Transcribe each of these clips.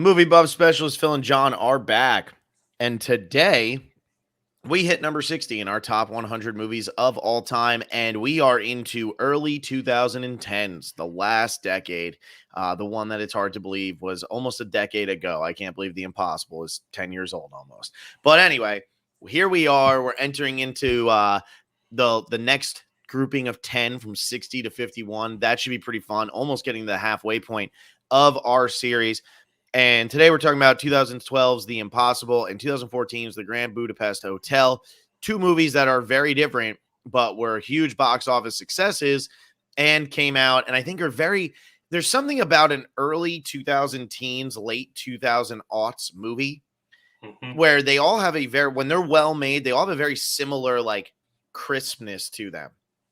Movie buff specialist Phil and John are back. And today we hit number 60 in our top 100 movies of all time. And we are into early 2010s, the last decade. The one that it's hard to believe was almost a decade ago. I can't believe The Impossible is 10 years old almost. But anyway, here we are. We're entering into the next grouping of 10 from 60 to 51. That should be pretty fun. Almost getting the halfway point of our series. And today we're talking about 2012's The Impossible and 2014's The Grand Budapest Hotel. Two movies that are very different, but were huge box office successes and came out. And I think there's something about an early 2000 teens, late 2000 aughts movie where they all have when they're well made, they all have a very similar like crispness to them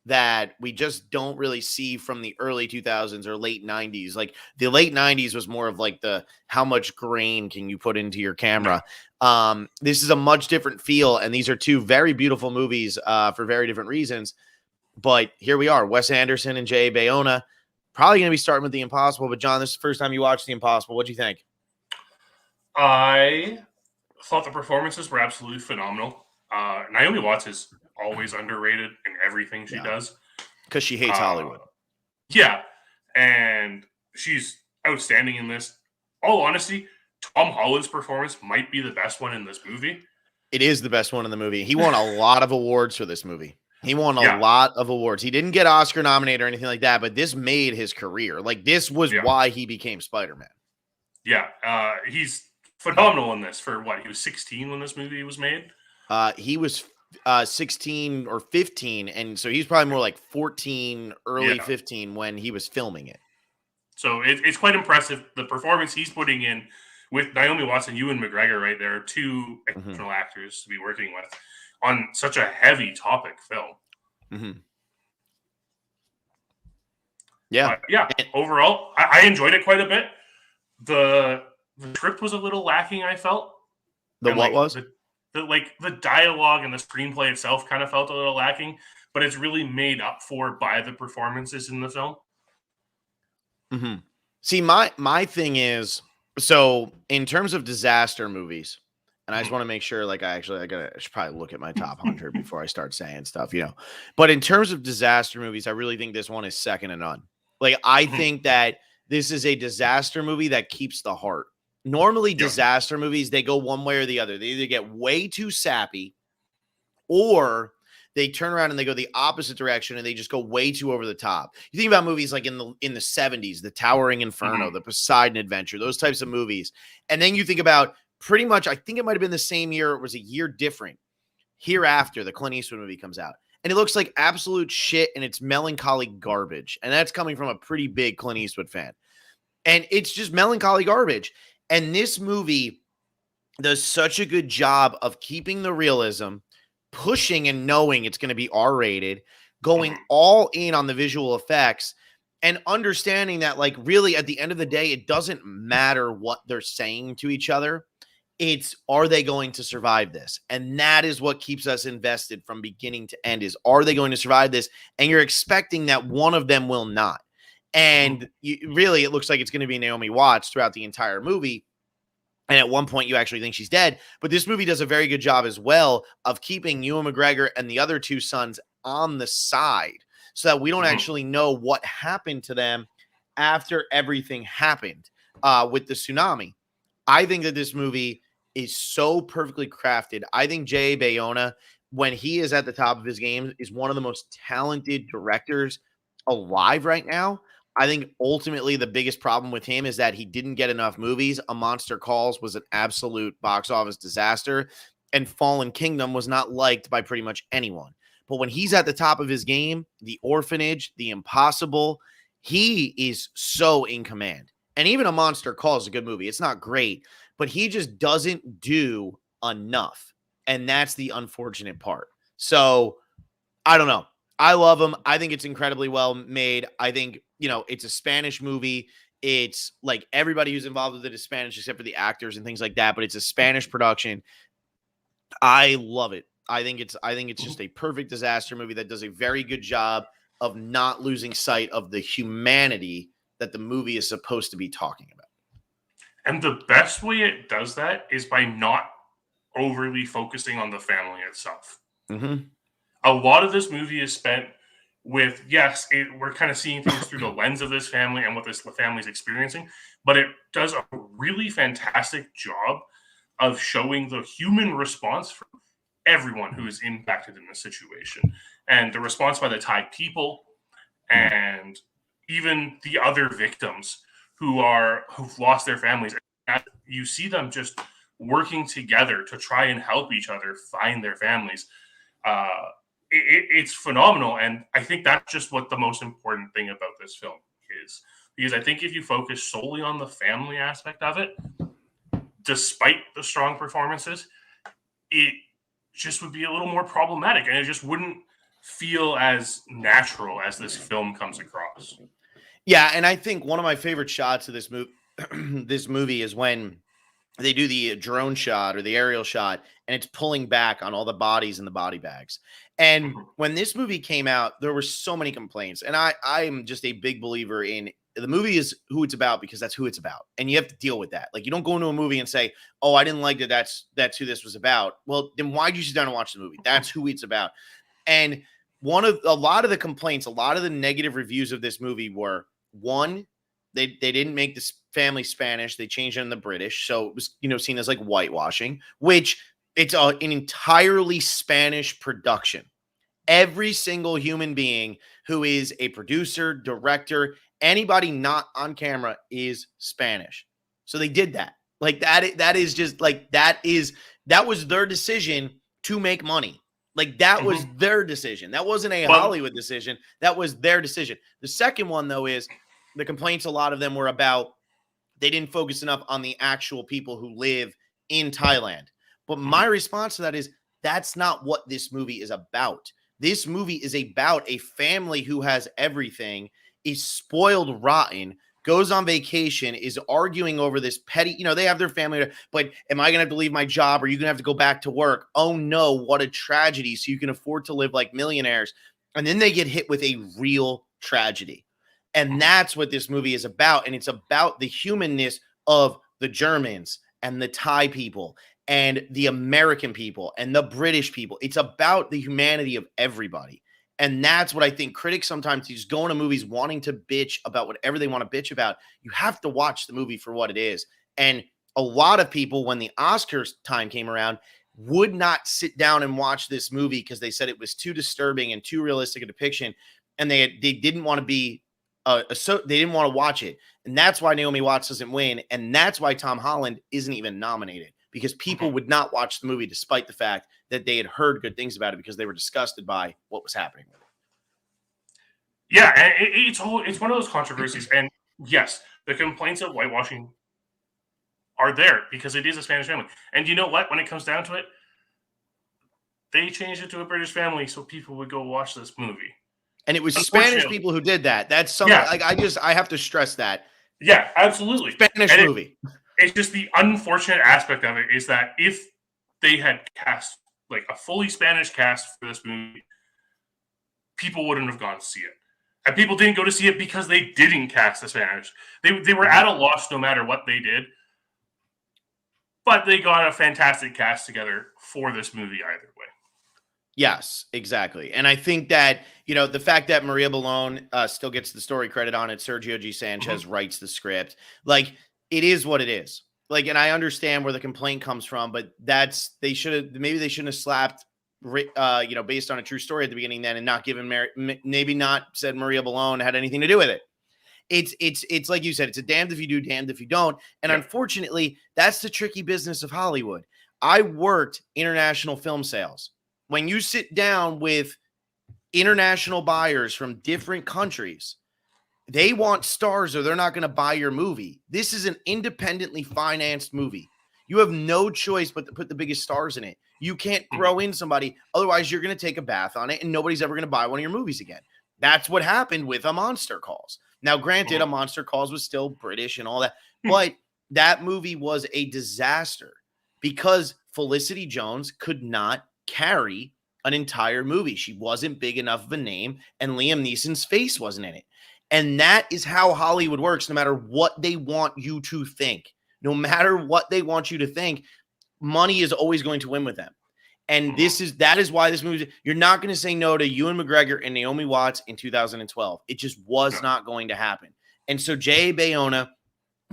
that we just don't really see from the early 2000s or late 90s. Like the late 90s was more of like how much grain can you put into your camera. This is a much different feel, and these are two very beautiful movies for very different reasons. But here we are, Wes Anderson and J.A. Bayona, probably going to be starting with The Impossible. But John, this is the first time you watched The Impossible. What do you think? I thought the performances were absolutely phenomenal. Naomi Watts is always underrated in everything she does. Because she hates Hollywood. Yeah, and she's outstanding in this. All honesty, Tom Holland's performance might be the best one in this movie. It is the best one in the movie. He won a lot of awards for this movie. He won a lot of awards. He didn't get Oscar nominated or anything like that, but this made his career. Like, this was why he became Spider-Man. Yeah, he's phenomenal in this. For what, he was 16 when this movie was made? He was 16 or 15, and so he's probably more like 14, early 15 when he was filming it. So it's quite impressive, the performance he's putting in with Naomi Watts and Ewan McGregor. Right there, two exceptional actors to be working with on such a heavy topic film. Yeah, overall, I enjoyed it quite a bit. The script was a little lacking, I felt. The dialogue and the screenplay itself kind of felt a little lacking, but it's really made up for by the performances in the film. See, my thing is, so in terms of disaster movies, and I just want to make sure, like, I should probably look at my top 100 before I start saying stuff, But in terms of disaster movies, I really think this one is second to none. Like, I think that this is a disaster movie that keeps the heart. Normally, disaster movies, they go one way or the other. They either get way too sappy, or they turn around and they go the opposite direction and they just go way too over the top. You think about movies like in the 70s, The Towering Inferno, The Poseidon Adventure, those types of movies. And then you think about pretty much, I think it might have been the same year, it was a year different. Hereafter, the Clint Eastwood movie comes out. And it looks like absolute shit, and it's melancholy garbage. And that's coming from a pretty big Clint Eastwood fan. And it's just melancholy garbage. And this movie does such a good job of keeping the realism, pushing and knowing it's going to be R-rated, going all in on the visual effects, and understanding that, like, really at the end of the day, it doesn't matter what they're saying to each other. It's, are they going to survive this? And that is what keeps us invested from beginning to end, is, are they going to survive this? And you're expecting that one of them will not. And really, it looks like it's going to be Naomi Watts throughout the entire movie. And at one point, you actually think she's dead. But this movie does a very good job as well of keeping Ewan McGregor and the other two sons on the side so that we don't actually know what happened to them after everything happened with the tsunami. I think that this movie is so perfectly crafted. I think J.A. Bayona, when he is at the top of his game, is one of the most talented directors alive right now. I think ultimately the biggest problem with him is that he didn't get enough movies. A Monster Calls was an absolute box office disaster, and Fallen Kingdom was not liked by pretty much anyone. But when he's at the top of his game, The Orphanage, The Impossible, he is so in command. And even A Monster Calls is a good movie. It's not great, but he just doesn't do enough. And that's the unfortunate part. So I don't know. I love him. I think it's incredibly well made. I think, it's a Spanish movie. It's like everybody who's involved with it is Spanish except for the actors and things like that, but it's a Spanish production. I love it. I think it's just a perfect disaster movie that does a very good job of not losing sight of the humanity that the movie is supposed to be talking about. And the best way it does that is by not overly focusing on the family itself. Mm-hmm. A lot of this movie is spent with, yes, we're kind of seeing things through the lens of this family and what this family is experiencing, but it does a really fantastic job of showing the human response from everyone who is impacted in this situation, and the response by the Thai people and even the other victims who've lost their families. And you see them just working together to try and help each other find their families. It's phenomenal, and I think that's just what the most important thing about this film is. Because I think if you focus solely on the family aspect of it, despite the strong performances, it just would be a little more problematic, and it just wouldn't feel as natural as this film comes across. Yeah, and I think one of my favorite shots of this movie is when they do the drone shot or the aerial shot, and it's pulling back on all the bodies in the body bags. And when this movie came out, there were so many complaints. And I am just a big believer in the movie is who it's about, because that's who it's about. And you have to deal with that. Like, you don't go into a movie and say, oh, I didn't like that. That's who this was about. Well, then why'd you sit down and watch the movie? That's who it's about. And a lot of the complaints, a lot of the negative reviews of this movie were, one, they didn't make this family Spanish. They changed it in the British. So it was, seen as like whitewashing, which it's an entirely Spanish production. Every single human being who is a producer, director, anybody not on camera is Spanish. So they did that. Like that is just like, that was their decision to make money. Like that was their decision. That wasn't a Hollywood decision. That was their decision. The second one, though, is the complaints. A lot of them were about they didn't focus enough on the actual people who live in Thailand. But my response to that is that's not what this movie is about. This movie is about a family who has everything, is spoiled rotten, goes on vacation, is arguing over this petty, they have their family, but am I going to have to leave my job? Are you going to have to go back to work? Oh no, what a tragedy. So you can afford to live like millionaires. And then they get hit with a real tragedy. And that's what this movie is about. And it's about the humanness of the Germans and the Thai people and the American people and the British people. It's about the humanity of everybody. And that's what I think critics sometimes just go into movies wanting to bitch about whatever they want to bitch about. You have to watch the movie for what it is. And a lot of people, when the Oscars time came around, would not sit down and watch this movie because they said it was too disturbing and too realistic a depiction. And they didn't want to be they didn't want to watch it. And that's why Naomi Watts doesn't win. And that's why Tom Holland isn't even nominated, because people would not watch the movie despite the fact that they had heard good things about it because they were disgusted by what was happening with it. Yeah, and it's one of those controversies. And yes, the complaints of whitewashing are there because it is a Spanish family. And you know what? When it comes down to it, they changed it to a British family so people would go watch this movie. And it was Spanish people who did that. That's something I have to stress that. Yeah, absolutely. Spanish movie. It's just the unfortunate aspect of it is that if they had cast like a fully Spanish cast for this movie, people wouldn't have gone to see it. And people didn't go to see it because they didn't cast the Spanish. They were at a loss no matter what they did. But they got a fantastic cast together for this movie either way. Yes, exactly. And I think that, the fact that Maria Balone still gets the story credit on it, Sergio G. Sanchez writes the script. Like, it is what it is. Like, and I understand where the complaint comes from, but they shouldn't have slapped, based on a true story at the beginning then and not given maybe not said Maria Balone had anything to do with it. It's like you said, it's a damned if you do, damned if you don't. And unfortunately, that's the tricky business of Hollywood. I worked international film sales. When you sit down with international buyers from different countries, they want stars or they're not going to buy your movie. This is an independently financed movie. You have no choice but to put the biggest stars in it. You can't throw in somebody. Otherwise, you're going to take a bath on it and nobody's ever going to buy one of your movies again. That's what happened with A Monster Calls. Now, granted, A Monster Calls was still British and all that, but that movie was a disaster because Felicity Jones could not carry an entire movie. She wasn't big enough of a name, and Liam Neeson's face wasn't in it. And that is how Hollywood works, no matter what they want you to think. No matter what they want you to think, money is always going to win with them. And that is why this movie, you're not going to say no to Ewan McGregor and Naomi Watts in 2012. It just was not going to happen. And so J.A. Bayona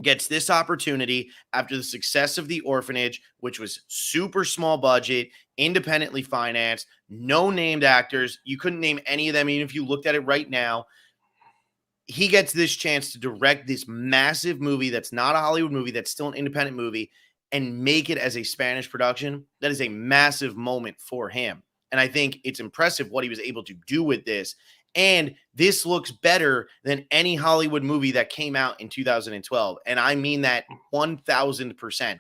gets this opportunity after the success of The Orphanage, which was super small budget, independently financed, no named actors. You couldn't name any of them, even if you looked at it right now. He gets this chance to direct this massive movie that's not a Hollywood movie, that's still an independent movie, and make it as a Spanish production. That is a massive moment for him. And I think it's impressive what he was able to do with this. And this looks better than any Hollywood movie that came out in 2012. And I mean that 1,000%. And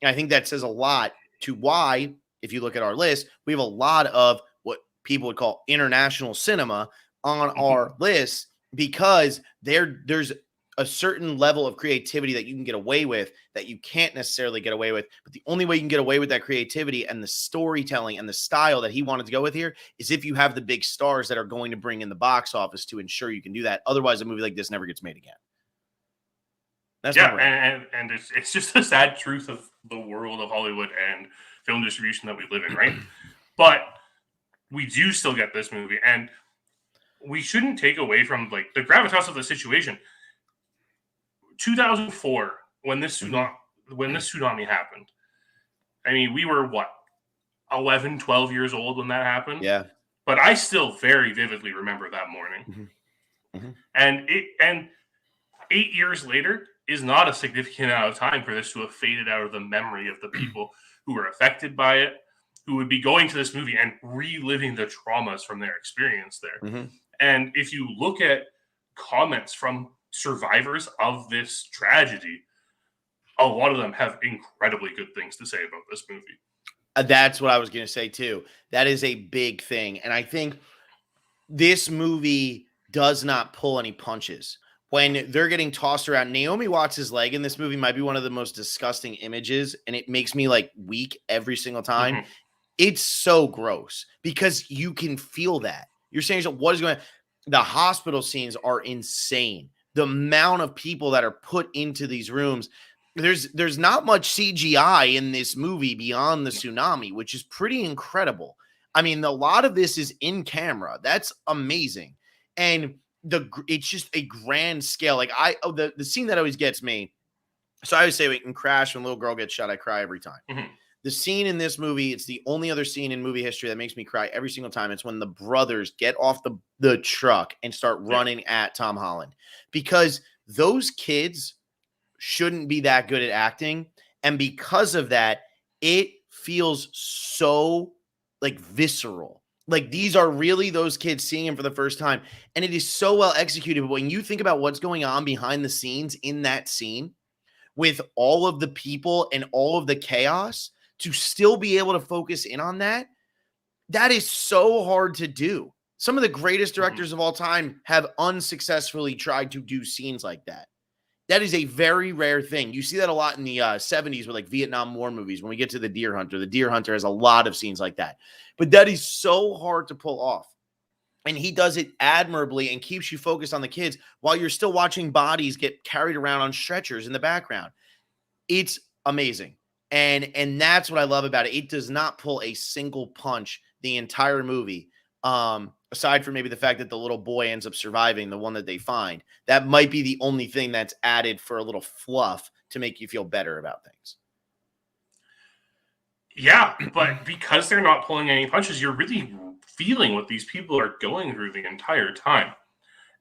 I think that says a lot to why, if you look at our list, we have a lot of what people would call international cinema on our list, because there's a certain level of creativity that you can get away with that you can't necessarily get away with. But the only way you can get away with that creativity and the storytelling and the style that he wanted to go with here is if you have the big stars that are going to bring in the box office to ensure you can do that. Otherwise, a movie like this never gets made again. That's and it's just a sad truth of the world of Hollywood and film distribution that we live in, right? But we do still get this movie, and we shouldn't take away from like the gravitas of the situation. 2004, when this tsunami happened, I mean, we were what, 11, 12 years old when that happened. Yeah. But I still very vividly remember that morning. And 8 years later is not a significant amount of time for this to have faded out of the memory of the people who were affected by it, who would be going to this movie and reliving the traumas from their experience there. And if you look at comments from survivors of this tragedy, a lot of them have incredibly good things to say about this movie. That's what I was going to say too. That is a big thing. And I think this movie does not pull any punches. When they're getting tossed around, Naomi Watts' leg in this movie might be one of the most disgusting images, and it makes me like weak every single time. It's so gross because you can feel that. You're saying, what is going on? The hospital scenes are insane. The amount of people that are put into these rooms, there's not much CGI in this movie beyond the tsunami, which is pretty incredible. I mean, a lot of this is in camera. That's amazing. And it's just a grand scale. Like the scene that always gets me. So I always say in Crash, when a little girl gets shot, I cry every time. The scene in this movie, it's the only other scene in movie history that makes me cry every single time. It's when the brothers get off the truck and start running at Tom Holland, because those kids shouldn't be that good at acting. And because of that, it feels so like visceral. Like these are really those kids seeing him for the first time. And it is so well executed. But when you think about what's going on behind the scenes in that scene with all of the people and all of the chaos, to still be able to focus in on that is so hard to do. Some of the greatest directors of all time have unsuccessfully tried to do scenes like that. That is a very rare thing. You see that a lot in the 70s with like Vietnam War movies. When we get to The Deer Hunter has a lot of scenes like that. But that is so hard to pull off. And he does it admirably and keeps you focused on the kids while you're still watching bodies get carried around on stretchers in the background. It's amazing. And that's what I love about it. It does not pull a single punch the entire movie, aside from maybe the fact that the little boy ends up surviving, the one that they find. That might be the only thing that's added for a little fluff to make you feel better about things. Yeah, but because they're not pulling any punches, you're really feeling what these people are going through the entire time.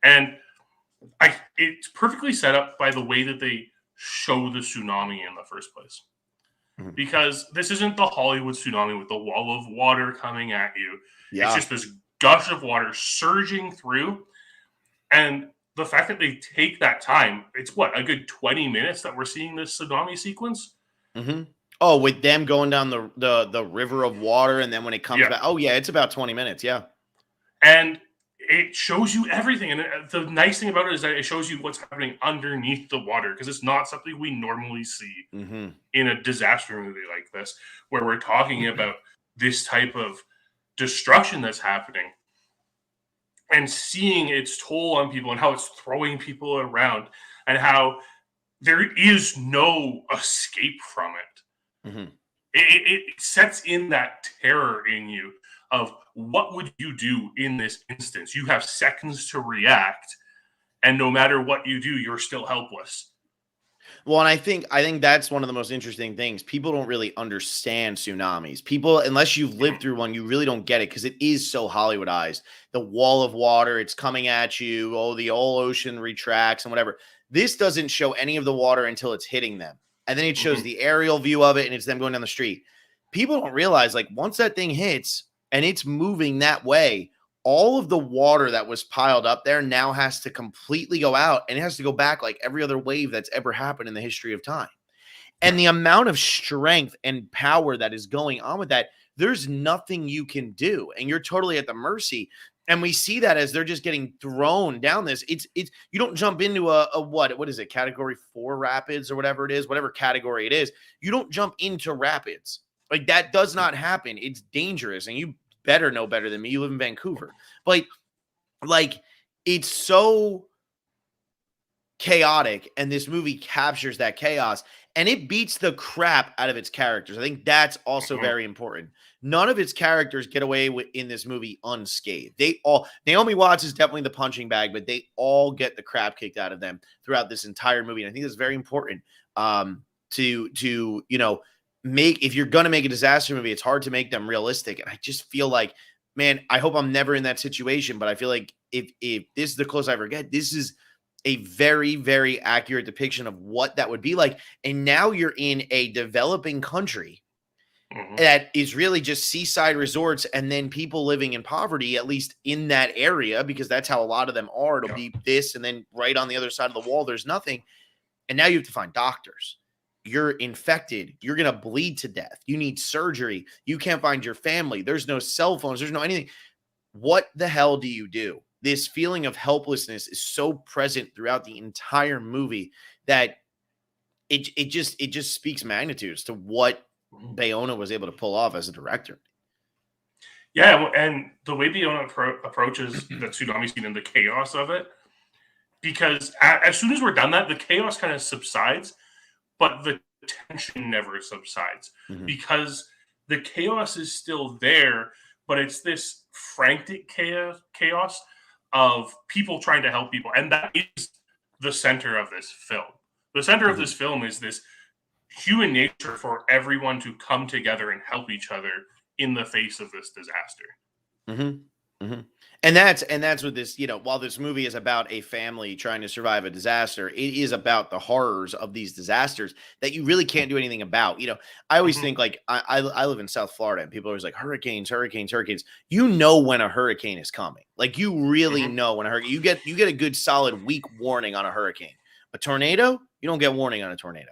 And it's perfectly set up by the way that they show the tsunami in the first place. Because this isn't the Hollywood tsunami with the wall of water coming at you. Yeah. It's just this gush of water surging through. And the fact that they take that time, it's what, a good 20 minutes that we're seeing this tsunami sequence? Oh, with them going down the river of water, and then when it comes back, oh yeah, it's about 20 minutes, yeah. And it shows you everything. And the nice thing about it is that it shows you what's happening underneath the water, because it's not something we normally see in a disaster movie like this, where we're talking about this type of destruction that's happening and seeing its toll on people and how it's throwing people around and how there is no escape from it. Mm-hmm. It sets in that terror in you of what would you do in this instance? You have seconds to react, and no matter what you do, you're still helpless. Well, and I think that's one of the most interesting things. People don't really understand tsunamis. People, unless you've lived through one, you really don't get it because it is so Hollywoodized. The wall of water, it's coming at you. Oh, the whole ocean retracts and whatever. This doesn't show any of the water until it's hitting them. And then it shows the aerial view of it and it's them going down the street. People don't realize, like, once that thing hits and it's moving that way, all of the water that was piled up there now has to completely go out, and it has to go back like every other wave that's ever happened in the history of time. And the amount of strength and power that is going on with that, there's nothing you can do, and you're totally at the mercy. And we see that as they're just getting thrown down this. It's you don't jump into a what is it, category 4 rapids or whatever it is, whatever category it is. You don't jump into rapids. Like, that does not happen. It's dangerous, and you better know better than me. You live in Vancouver. But like, it's so chaotic, and this movie captures that chaos, and it beats the crap out of its characters. I think that's also very important. None of its characters get away in this movie unscathed. They all, Naomi Watts is definitely the punching bag, but they all get the crap kicked out of them throughout this entire movie. And I think that's very important to make, if you're going to make a disaster movie, it's hard to make them realistic. And I just feel like, man, I hope I'm never in that situation, but I feel like if this is the closest I ever get, this is a very, very accurate depiction of what that would be like. And now you're in a developing country that is really just seaside resorts and then people living in poverty, at least in that area, because that's how a lot of them are. It'll be this, and then right on the other side of the wall, there's nothing. And now you have to find doctors. You're infected. You're going to bleed to death. You need surgery. You can't find your family. There's no cell phones. There's no anything. What the hell do you do? This feeling of helplessness is so present throughout the entire movie that it just speaks magnitudes to what Bayona was able to pull off as a director. Yeah, and the way Bayona approaches the tsunami scene and the chaos of it, because as soon as we're done that, the chaos kind of subsides, but the tension never subsides because the chaos is still there, but it's this frantic chaos of people trying to help people. And that is the center of this film. The center of this film is this human nature for everyone to come together and help each other in the face of this disaster. And that's what this, while this movie is about a family trying to survive a disaster, it is about the horrors of these disasters that you really can't do anything about. I always think, like, I live in South Florida, and people are always like, hurricanes. You know when a hurricane is coming. Like, you really know when a hurricane, you get a good solid week warning on a hurricane. A tornado, you don't get warning on a tornado.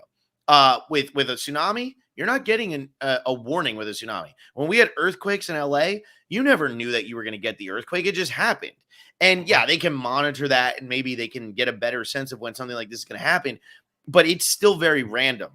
With a tsunami, you're not getting a warning with a tsunami. When we had earthquakes in LA, you never knew that you were going to get the earthquake. It just happened. And yeah, they can monitor that, and maybe they can get a better sense of when something like this is going to happen, but it's still very random.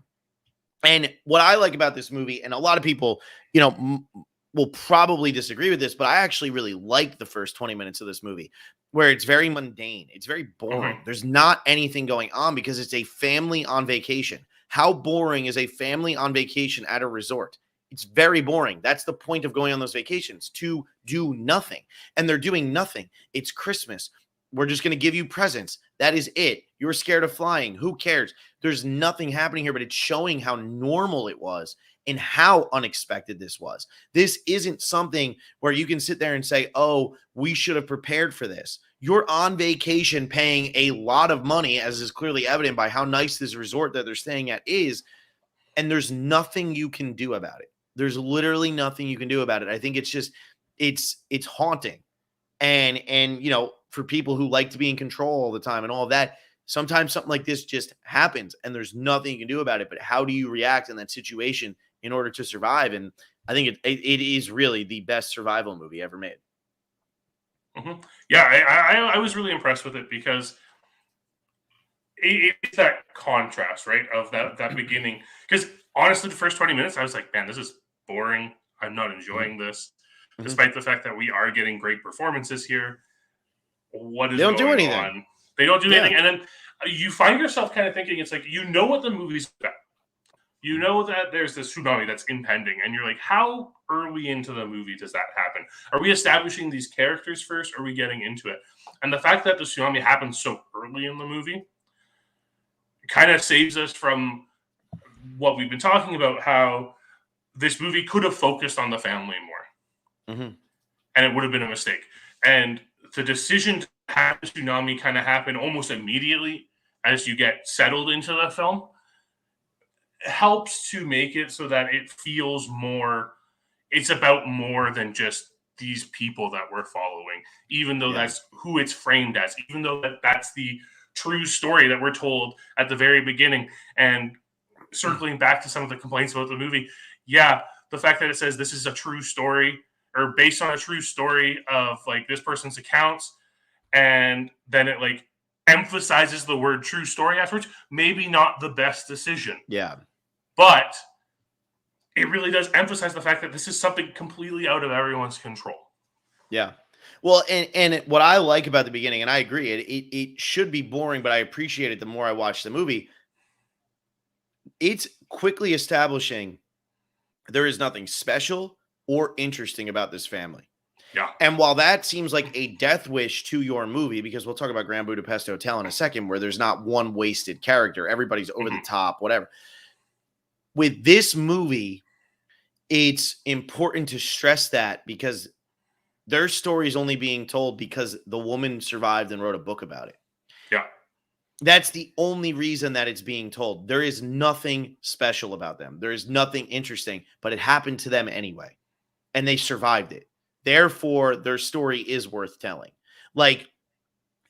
And what I like about this movie, and a lot of people, will probably disagree with this, but I actually really like the first 20 minutes of this movie, where it's very mundane. It's very boring. There's not anything going on because it's a family on vacation. How boring is a family on vacation at a resort? It's very boring. That's the point of going on those vacations, to do nothing. And they're doing nothing. It's Christmas. We're just going to give you presents. That is it. You were scared of flying. Who cares? There's nothing happening here, but it's showing how normal it was and how unexpected this was. This isn't something where you can sit there and say, oh, we should have prepared for this. You're on vacation paying a lot of money, as is clearly evident by how nice this resort that they're staying at is, and there's nothing you can do about it. There's literally nothing you can do about it. I think it's just, it's haunting. And for people who like to be in control all the time and all of that, sometimes something like this just happens and there's nothing you can do about it. But how do you react in that situation in order to survive? And I think it is really the best survival movie ever made. Yeah, I was really impressed with it because it's that contrast, right, of that beginning. Because honestly, the first 20 minutes, I was like, man, this is boring. I'm not enjoying this, despite the fact that we are getting great performances here. What is going on? They don't do anything. And then you find yourself kind of thinking, it's like, you know what the movie's about. You know that there's this tsunami that's impending, and you're like, how early into the movie does that happen? Are we establishing these characters first, or are we getting into it? And the fact that the tsunami happens so early in the movie kind of saves us from what we've been talking about, how this movie could have focused on the family more. Mm-hmm. And it would have been a mistake. And the decision to have the tsunami kind of happen almost immediately as you get settled into the film helps to make it so that it feels more, it's about more than just these people that we're following, even though that's who it's framed as, even though that's the true story that we're told at the very beginning. And circling back to some of the complaints about the movie, the fact that it says this is a true story, or based on a true story of like this person's accounts, and then it like emphasizes the word true story afterwards, maybe not the best decision. Yeah. But it really does emphasize the fact that this is something completely out of everyone's control. Yeah. Well, and what I like about the beginning, and I agree, it should be boring, but I appreciate it the more I watch the movie. It's quickly establishing there is nothing special or interesting about this family. Yeah. And while that seems like a death wish to your movie, because we'll talk about Grand Budapest Hotel in a second, where there's not one wasted character, everybody's over the top, whatever. With this movie, it's important to stress that because their story is only being told because the woman survived and wrote a book about it. Yeah. That's the only reason that it's being told. There is nothing special about them. There is nothing interesting, but it happened to them anyway. And they survived it. Therefore, their story is worth telling. Like,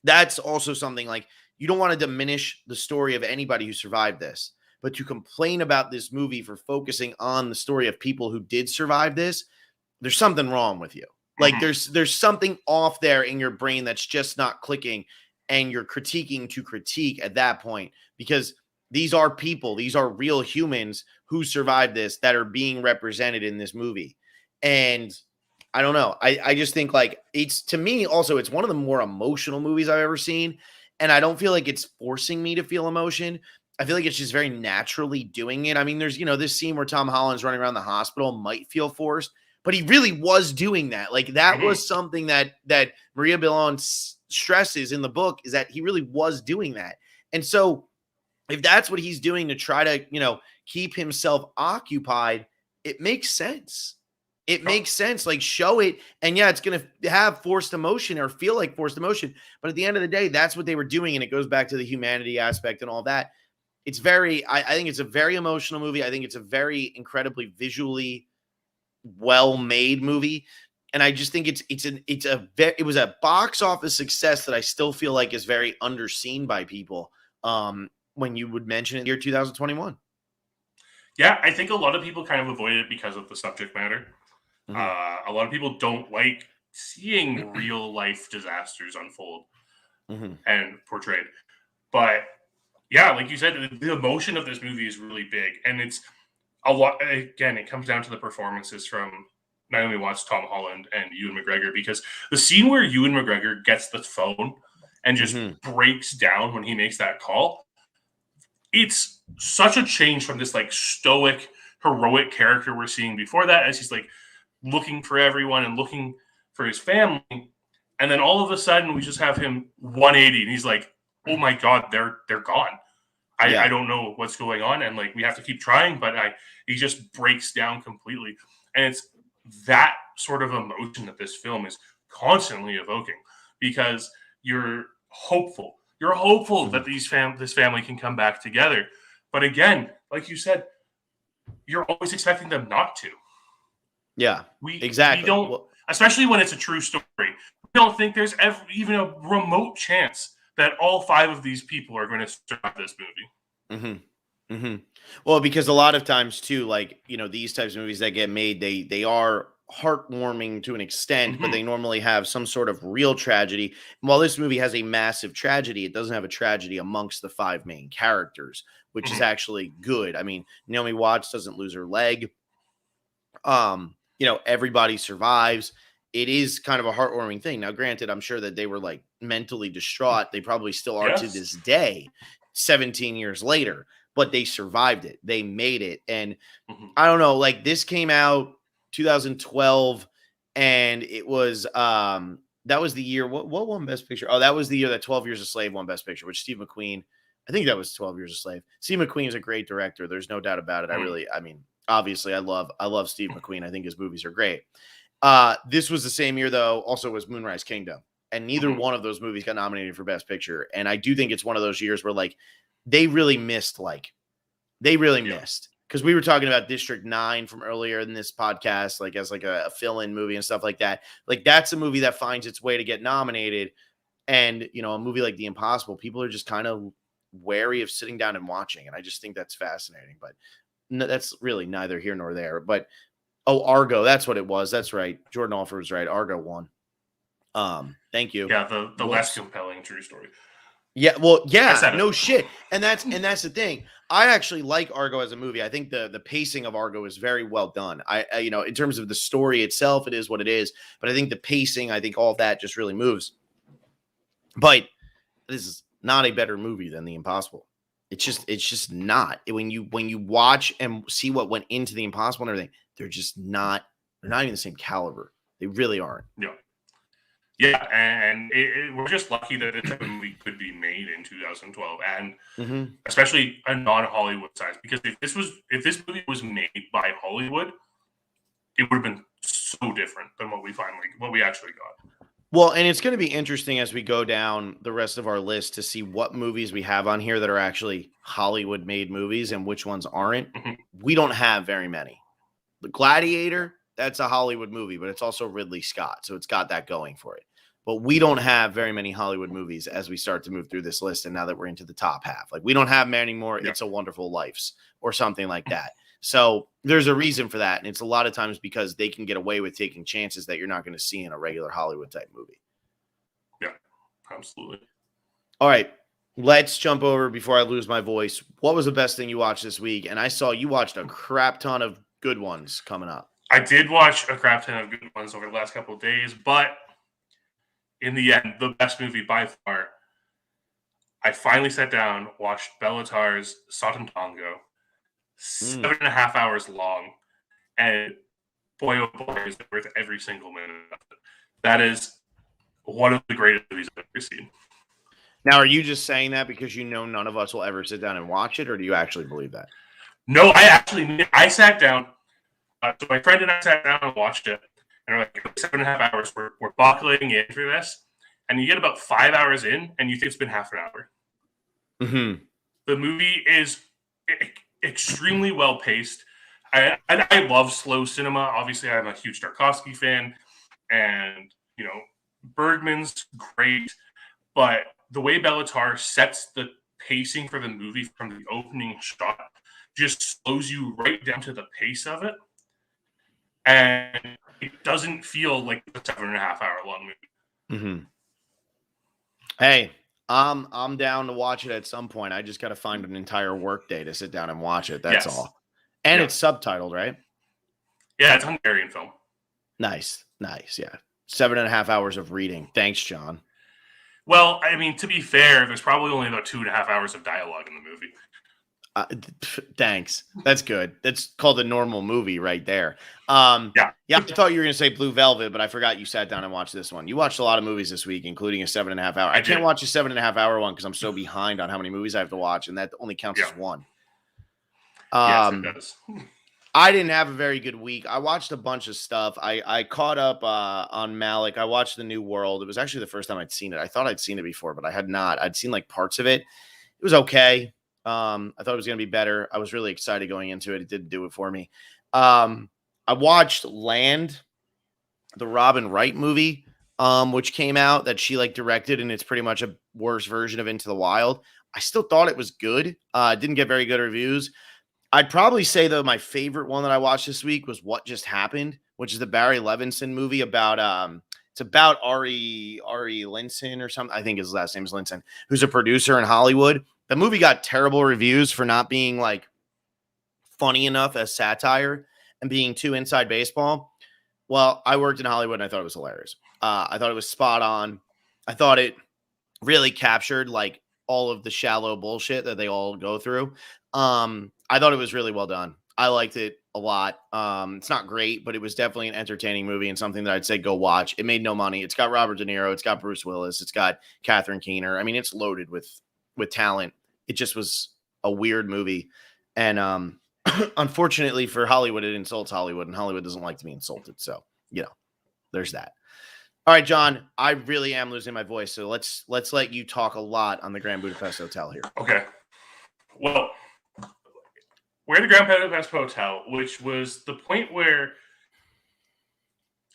that's also something like, you don't want to diminish the story of anybody who survived this, but to complain about this movie for focusing on the story of people who did survive this, there's something wrong with you. Like, there's something off there in your brain that's just not clicking, and you're critiquing to critique at that point, because these are people, these are real humans who survived this that are being represented in this movie. And I don't know. I just think like it's, to me also, it's one of the more emotional movies I've ever seen. And I don't feel like it's forcing me to feel emotion. I feel like it's just very naturally doing it. I mean, there's, this scene where Tom Holland's running around the hospital might feel forced, but he really was doing that. Like that was something that Maria Billon stresses in the book, is that he really was doing that. And so if that's what he's doing to try to, keep himself occupied, it makes sense. It makes sense. Like, show it. And yeah, it's going to have forced emotion or feel like forced emotion. But at the end of the day, that's what they were doing. And it goes back to the humanity aspect and all that. It's very, I think it's a very emotional movie. I think it's a very incredibly visually well-made movie. And I just think it was a box office success that I still feel like is very underseen by people when you would mention it in the year 2021. Yeah, I think a lot of people kind of avoid it because of the subject matter. A lot of people don't like seeing real life disasters unfold and portrayed. But yeah, like you said, the emotion of this movie is really big. And it's a lot, again, it comes down to the performances from Naomi Watts, Tom Holland, and Ewan McGregor, because the scene where Ewan McGregor gets the phone and just breaks down when he makes that call, it's such a change from this like stoic, heroic character we're seeing before that, as he's like looking for everyone and looking for his family. And then all of a sudden we just have him 180 and he's like, oh my God, they're gone. I don't know what's going on. And like, we have to keep trying, but he just breaks down completely. And it's that sort of emotion that this film is constantly evoking, because you're hopeful. You're hopeful that this family can come back together. But again, like you said, you're always expecting them not to. Yeah, exactly. We don't, especially when it's a true story, we don't think there's even a remote chance that all 5 of these people are going to survive this movie. Well, because a lot of times too, like, these types of movies that get made, they are heartwarming to an extent, but they normally have some sort of real tragedy. And while this movie has a massive tragedy, it doesn't have a tragedy amongst the 5 main characters, which is actually good. I mean, Naomi Watts doesn't lose her leg. Everybody survives. it is kind of a heartwarming thing. Now, granted, I'm sure that they were like mentally distraught. They probably still are to this day, 17 years later, but they survived it. They made it. And I don't know, like this came out 2012 and it was, that was the year. What won Best Picture? Oh, that was the year that 12 Years a Slave won Best Picture, which Steve McQueen, I think that was 12 Years a Slave. Steve McQueen is a great director. There's no doubt about it. I mean, obviously I love Steve McQueen. I think his movies are great. This was the same year though, also was Moonrise Kingdom. And neither one of those movies got nominated for Best Picture. And I do think it's one of those years where like they really missed, because we were talking about District 9 from earlier in this podcast, like as like a fill-in movie and stuff like that. Like that's a movie that finds its way to get nominated. And, you know, a movie like The Impossible, people are just kind of wary of sitting down and watching. And I just think that's fascinating, but no, that's really neither here nor there. But, oh, Argo, that's what it was. That's right. Jordan Alford was right. Argo won. Thank you. Yeah, the less compelling true story. Yeah, well, yeah, no shit. And that's the thing. I actually like Argo as a movie. I think the pacing of Argo is very well done. I you know, in terms of the story itself, it is what it is. But I think the pacing, I think all of that just really moves. But this is not a better movie than The Impossible. It's just not. When you watch and see what went into The Impossible and everything, they're not even the same caliber. They really aren't. Yeah. Yeah, and we're just lucky that this movie could be made in 2012, and especially a non-Hollywood size. Because if this movie was made by Hollywood, it would have been so different than what we actually got. Well, and it's going to be interesting as we go down the rest of our list to see what movies we have on here that are actually Hollywood-made movies and which ones aren't. We don't have very many. The Gladiator, that's a Hollywood movie, but it's also Ridley Scott, so it's got that going for it. But we don't have very many Hollywood movies as we start to move through this list. And now that we're into the top half, like we don't have many more. Yeah. It's a Wonderful Lives or something like that. So there's a reason for that. And it's a lot of times because they can get away with taking chances that you're not going to see in a regular Hollywood type movie. Yeah, absolutely. All right. Let's jump over before I lose my voice. What was the best thing you watched this week? And I saw you watched a crap ton of good ones coming up. I did watch a crap ton of good ones over the last couple of days, but in the end, the best movie by far. I finally sat down, watched Bellatar's Satantango, 7.5 hours long, and boy, oh boy, is it worth every single minute of it. That is one of the greatest movies I've ever seen. Now, are you just saying that because you know none of us will ever sit down and watch it, or do you actually believe that? No, I sat down. So my friend and I sat down and watched it. And we're like, 7.5 hours, we're buckling in for this. And you get about 5 hours in, and you think it's been half an hour. The movie is extremely well paced. I love slow cinema. Obviously, I'm a huge Tarkovsky fan. And, you know, Bergman's great. But the way Bellatar sets the pacing for the movie from the opening shot just slows you right down to the pace of it. And it doesn't feel like a 7.5 hour long movie. Hey, I'm down to watch it at some point. I just got to find an entire work day to sit down and watch it. That's all. And it's subtitled, right? Yeah, it's a Hungarian film. Nice. Yeah. 7.5 hours of reading. Thanks, John. Well, I mean, to be fair, there's probably only about 2.5 hours of dialogue in the movie. Thanks. That's good. That's called a normal movie right there. Yeah. I thought you were going to say Blue Velvet, but I forgot you sat down and watched this one. You watched a lot of movies this week, including a 7.5 hour. I can't watch a 7.5 hour one because I'm so behind on how many movies I have to watch, and that only counts as one. Yes, it does. I didn't have a very good week. I watched a bunch of stuff. I caught up on Malik. I watched The New World. It was actually the first time I'd seen it. I thought I'd seen it before, but I had not. I'd seen like parts of it. It was okay. I thought it was going to be better. I was really excited going into it. It didn't do it for me. I watched Land, the Robin Wright movie, which came out that she like directed, and it's pretty much a worse version of Into the Wild. I still thought it was good. Didn't get very good reviews. I'd probably say though my favorite one that I watched this week was What Just Happened, which is the Barry Levinson movie about it's about Ari Linson or something. I think his last name is Linson, who's a producer in Hollywood. The movie got terrible reviews for not being like funny enough as satire and being too inside baseball. Well, I worked in Hollywood and I thought it was hilarious. I thought it was spot on. I thought it really captured like all of the shallow bullshit that they all go through. I thought it was really well done. I liked it a lot. It's not great, but it was definitely an entertaining movie and something that I'd say go watch. It made no money. It's got Robert De Niro. It's got Bruce Willis. It's got Catherine Keener. I mean, it's loaded with talent. It just was a weird movie. And unfortunately for Hollywood, it insults Hollywood, and Hollywood doesn't like to be insulted. So, there's that. All right, John, I really am losing my voice. So let's let you talk a lot on the Grand Budapest Hotel here. Okay. Well, we're at the Grand Budapest Hotel, which was the point where,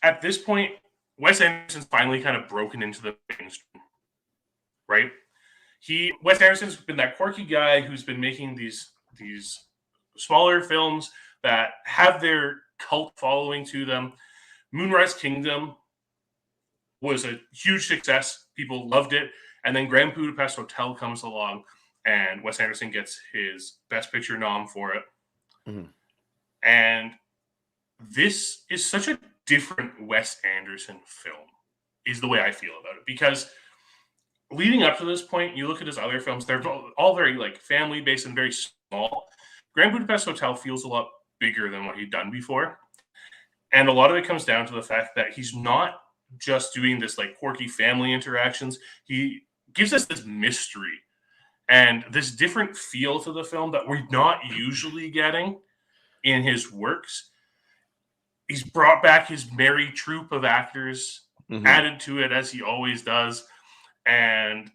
at this point, Wes Anderson's finally kind of broken into the mainstream, right? Wes Anderson's been that quirky guy who's been making these smaller films that have their cult following to them. Moonrise Kingdom was a huge success. People loved it. And then Grand Budapest Hotel comes along, and Wes Anderson gets his Best Picture nom for it. Mm-hmm. And this is such a different Wes Anderson film, is the way I feel about it. Because leading up to this point, you look at his other films, they're all very like family-based and very small. Grand Budapest Hotel feels a lot bigger than what he'd done before. And a lot of it comes down to the fact that he's not just doing this like quirky family interactions. He gives us this mystery and this different feel to the film that we're not usually getting in his works. He's brought back his merry troupe of actors, added to it as he always does. And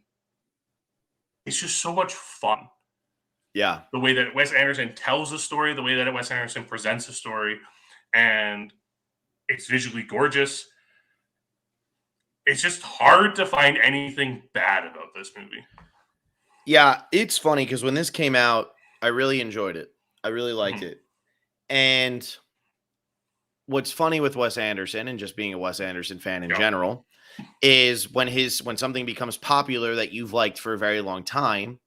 it's just so much fun. Yeah. The way that Wes Anderson tells a story, the way that Wes Anderson presents a story, and it's visually gorgeous. It's just hard to find anything bad about this movie. Yeah, it's funny because when this came out, I really enjoyed it. I really liked it. And what's funny with Wes Anderson, and just being a Wes Anderson fan in general, is when something becomes popular that you've liked for a very long time,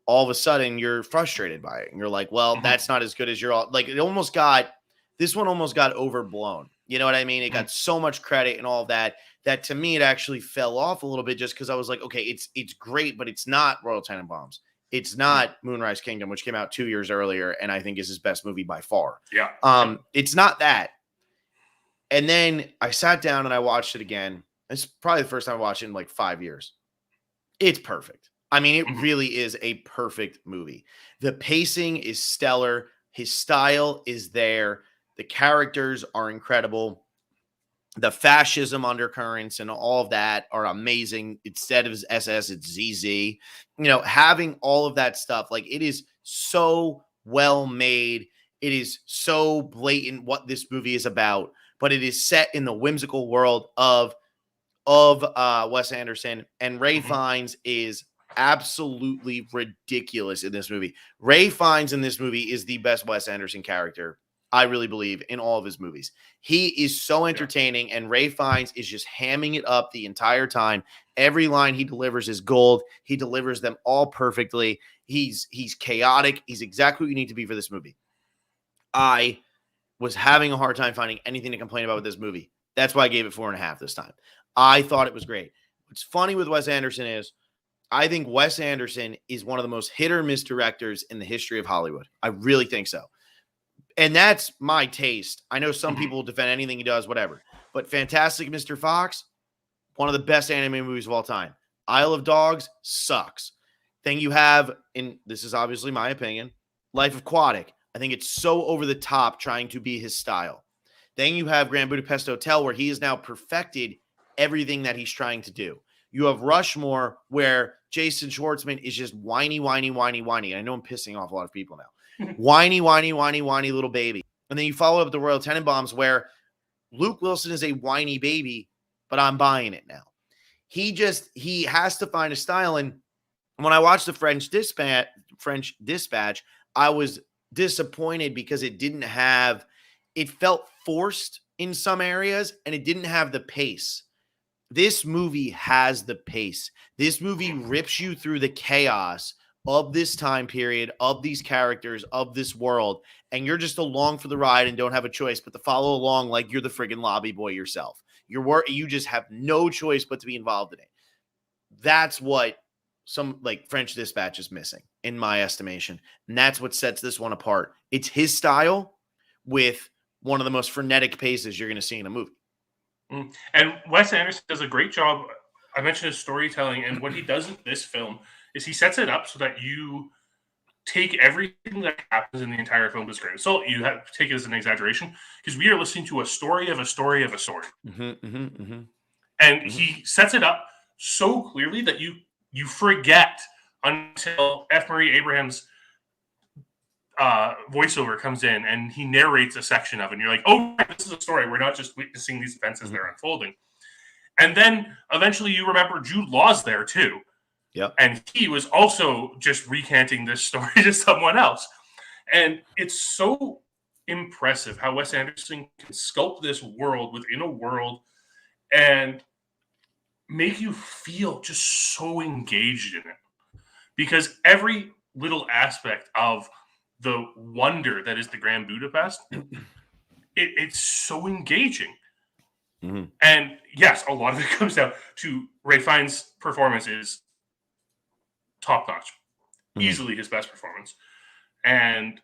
all of a sudden you're frustrated by it. And you're like, well, that's not as good as this one almost got overblown. You know what I mean? It got so much credit and all of that to me, it actually fell off a little bit just because I was like, okay, it's great, but it's not Royal Tenenbaums. It's not Moonrise Kingdom, which came out 2 years earlier and I think is his best movie by far. Yeah. It's not that. And then I sat down and I watched it again. It's probably the first time I watched it in like 5 years. It's perfect. I mean, it really is a perfect movie. The pacing is stellar. His style is there. The characters are incredible. The fascism undercurrents and all of that are amazing. Instead of SS, it's ZZ. Having all of that stuff, like it is so well made. It is so blatant what this movie is about, but it is set in the whimsical world of Wes Anderson, and Ray Fiennes is absolutely ridiculous in this movie. Ray Fiennes in this movie is the best Wes Anderson character, I really believe, in all of his movies. He is so entertaining, and Ray Fiennes is just hamming it up the entire time. Every line he delivers is gold. He delivers them all perfectly. He's chaotic. He's exactly what you need to be for this movie. I was having a hard time finding anything to complain about with this movie. That's why I gave it 4.5 this time. I thought it was great. What's funny with Wes Anderson is I think Wes Anderson is one of the most hit or miss directors in the history of Hollywood. I really think so. And that's my taste. I know some people will defend anything he does, whatever. But Fantastic Mr. Fox, one of the best anime movies of all time. Isle of Dogs sucks. Then you have, and this is obviously my opinion, Life Aquatic. I think it's so over the top trying to be his style. Then you have Grand Budapest Hotel, where he has now perfected everything that he's trying to do. You have Rushmore, where Jason Schwartzman is just whiny. I know I'm pissing off a lot of people now. whiny little baby. And then you follow up with the Royal Tenenbaums, where Luke Wilson is a whiny baby, but I'm buying it now. He has to find a style. And when I watched the French Dispatch, I was disappointed because it felt forced in some areas and it didn't have the pace. This movie has the pace. This movie rips you through the chaos of this time period, of these characters, of this world, and you're just along for the ride and don't have a choice but to follow along like you're the friggin' lobby boy yourself. You just have no choice but to be involved in it. That's what some like French Dispatch is missing, in my estimation. And that's what sets this one apart. It's his style with one of the most frenetic paces you're going to see in a movie. And Wes Anderson does a great job. I mentioned his storytelling, and what he does in this film is he sets it up so that you take everything that happens in the entire film as grain. So you have to take it as an exaggeration, because we are listening to a story of a story of a story. And he sets it up so clearly that you forget until F. Murray Abraham's voiceover comes in and he narrates a section of it. And you're like, oh, this is a story. We're not just witnessing these events as they're unfolding. And then eventually you remember Jude Law's there too. Yep. And he was also just recanting this story to someone else. And it's so impressive how Wes Anderson can sculpt this world within a world and make you feel just so engaged in it. Because every little aspect of the wonder that is the Grand Budapest, it's so engaging. And yes, a lot of it comes down to Ralph Fiennes' performance is top-notch. Easily his best performance. And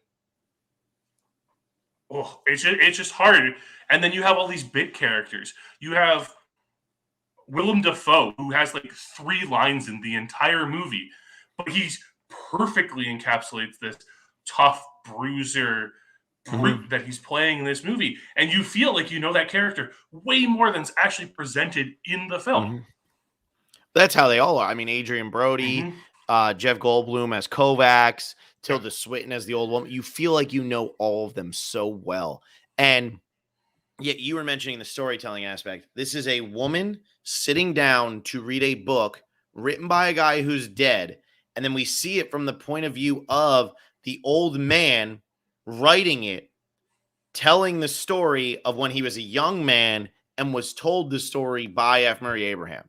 it's just hard. And then you have all these bit characters. You have Willem Dafoe, who has like 3 lines in the entire movie, but he's perfectly encapsulates this tough bruiser brute that he's playing in this movie. And you feel like you know that character way more than's actually presented in the film. That's how they all are. I mean, Adrian Brody, Jeff Goldblum as Kovacs, Tilda Swinton as the old woman. You feel like you know all of them so well. And yet you were mentioning the storytelling aspect. This is a woman sitting down to read a book written by a guy who's dead. And then we see it from the point of view of the old man writing it, telling the story of when he was a young man and was told the story by F. Murray Abraham.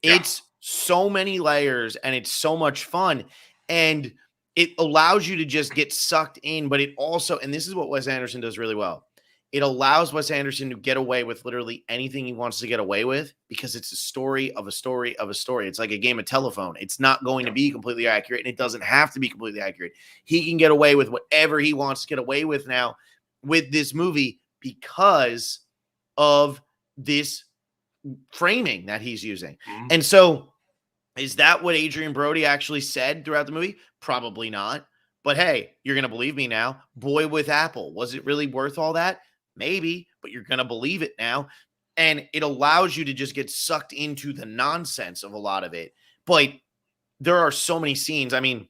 Yeah. It's so many layers and it's so much fun. And it allows you to just get sucked in, but it also, and this is what Wes Anderson does really well, it allows Wes Anderson to get away with literally anything he wants to get away with because it's a story of a story of a story. It's like a game of telephone. It's not going to be completely accurate, and it doesn't have to be completely accurate. He can get away with whatever he wants to get away with now with this movie because of this framing that he's using. And so is that what Adrian Brody actually said throughout the movie? Probably not. But hey, you're going to believe me now. Boy with Apple. Was it really worth all that? Maybe, but you're going to believe it now. And it allows you to just get sucked into the nonsense of a lot of it. But there are so many scenes. I mean,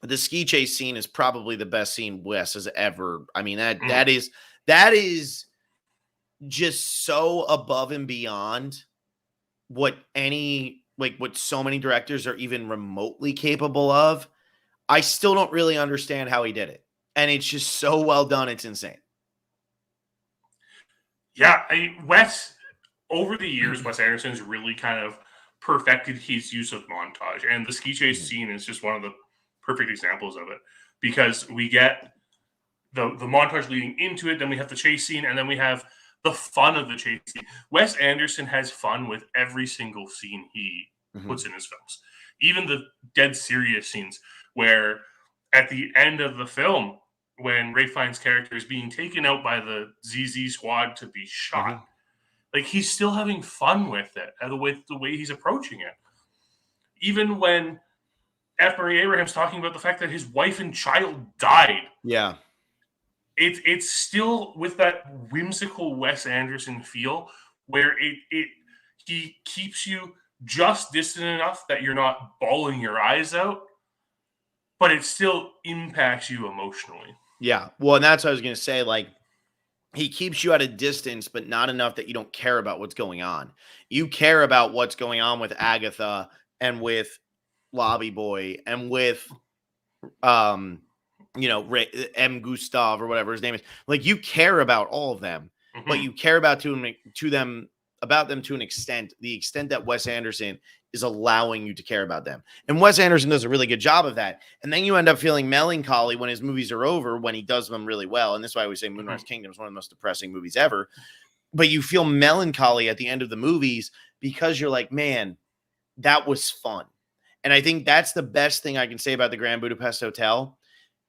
the ski chase scene is probably the best scene Wes has ever. I mean, that is just so above and beyond what what so many directors are even remotely capable of. I still don't really understand how he did it. And it's just so well done. It's insane. Yeah, Wes, over the years, Wes Anderson's really kind of perfected his use of montage. And the ski chase scene is just one of the perfect examples of it. Because we get the montage leading into it, then we have the chase scene, and then we have the fun of the chase scene. Wes Anderson has fun with every single scene he puts in his films. Even the dead serious scenes where at the end of the film, when Ralph Fiennes' character is being taken out by the ZZ squad to be shot, like he's still having fun with it, and the way he's approaching it. Even when F. Murray Abraham's talking about the fact that his wife and child died. Yeah. It's still with that whimsical Wes Anderson feel where he keeps you just distant enough that you're not bawling your eyes out, but it still impacts you emotionally. Yeah. Well, and that's what I was going to say. Like, he keeps you at a distance, but not enough that you don't care about what's going on. You care about what's going on with Agatha and with Lobby Boy and with, M. Gustav or whatever his name is. Like, you care about all of them, but you care about to them about them to an extent, the extent that Wes Anderson is allowing you to care about them. And Wes Anderson does a really good job of that. And then you end up feeling melancholy when his movies are over, when he does them really well. And that's why we say Moonrise Kingdom is one of the most depressing movies ever. But you feel melancholy at the end of the movies because you're like, man, that was fun. And I think that's the best thing I can say about the Grand Budapest Hotel.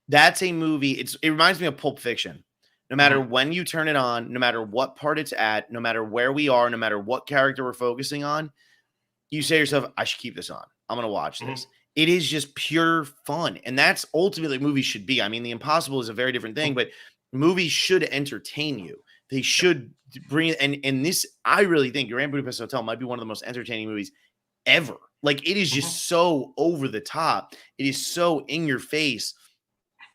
That's a movie. It reminds me of Pulp Fiction. No matter when you turn it on, no matter what part it's at, no matter where we are, no matter what character we're focusing on, you say to yourself, I should keep this on. I'm going to watch this. It is just pure fun. And that's ultimately what movies should be. I mean, The Impossible is a very different thing, but movies should entertain you. They should bring it. And this, I really think Grand Budapest Hotel might be one of the most entertaining movies ever. Like, it is just so over the top. It is so in your face.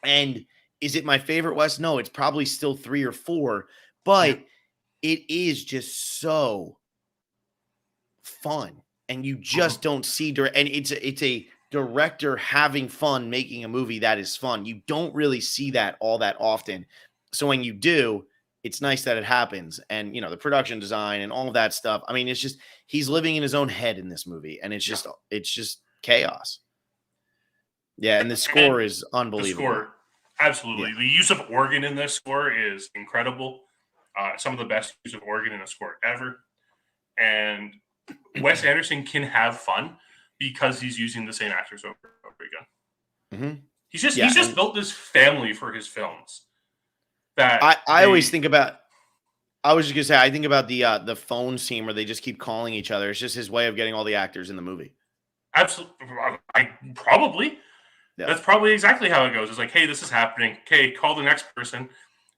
And is it my favorite Wes? No, it's probably still 3 or 4, but it is just so fun. And you just don't see and it's a director having fun making a movie that is fun. You don't really see that all that often. So when you do, it's nice that it happens. And, you know, the production design and all of that stuff. I mean, it's just, he's living in his own head in this movie, and it's just chaos. Yeah. And the score is unbelievable. The score, absolutely. Yeah. The use of organ in this score is incredible. Some of the best use of organ in a score ever. And Wes Anderson can have fun because he's using the same actors over and over again. He's just built this family for his films. That I always think about. I was just gonna say, I think about the phone scene where they just keep calling each other. It's just his way of getting all the actors in the movie. Absolutely, probably. Yeah. That's probably exactly how it goes. It's like, hey, this is happening. Okay, call the next person,